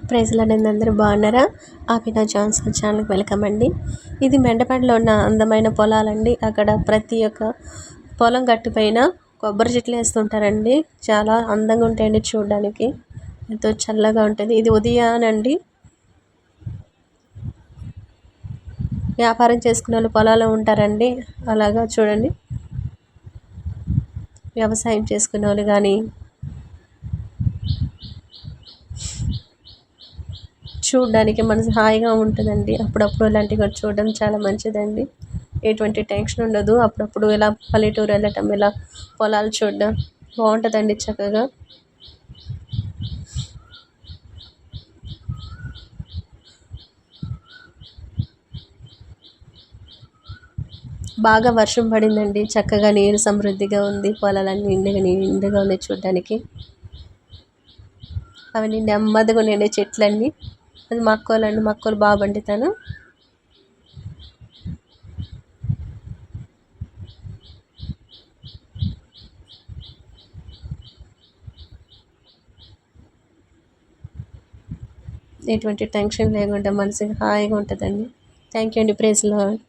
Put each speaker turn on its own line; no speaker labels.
ప్రైజ్‌లార్డ్ అందరూ బాగున్నారా? ఆపిన జాన్సన్ ఛానల్‌కి వెల్కమ్ అండి. ఇది మెండపల్లిలో ఉన్న అందమైన పొలాలండి. అక్కడ ప్రతి ఒక్క పొలం గట్టు పైన కొబ్బరి చెట్లు వేస్తుంటారండి. చాలా అందంగా ఉంటాయండి చూడడానికి. ఎంతో చల్లగా ఉంటుంది. ఇది ఉదయానండి. వ్యాపారం చేసుకునే వాళ్ళు పొలాల్లో ఉంటారండి. అలాగా చూడండి. వ్యవసాయం చేసుకునే వాళ్ళు కానీ చూడడానికి మనసు హాయిగా ఉంటుందండి. అప్పుడప్పుడు ఇలాంటివి కూడా చూడడం చాలా మంచిదండి. ఎటువంటి టెన్షన్ ఉండదు. అప్పుడప్పుడు ఇలా పల్లెటూరు వెళ్ళటం, ఇలా పొలాలు చూడడం బాగుంటుందండి చక్కగా. బాగా వర్షం పడిందండి. చక్కగా నీరు సమృద్ధిగా ఉంది. పొలాలన్నీ నిండుగా ఉన్నాయి చూడడానికి. అవన్నీ నెమ్మదిగా ఉండే చెట్లన్నీ. అది మక్కోలండి. మక్కోలు బాగా పండితాను. ఎటువంటి టెన్షన్ లేకుండా మనసుకి హాయిగా ఉంటుందండి. థ్యాంక్ యూ అండి. Praise lord.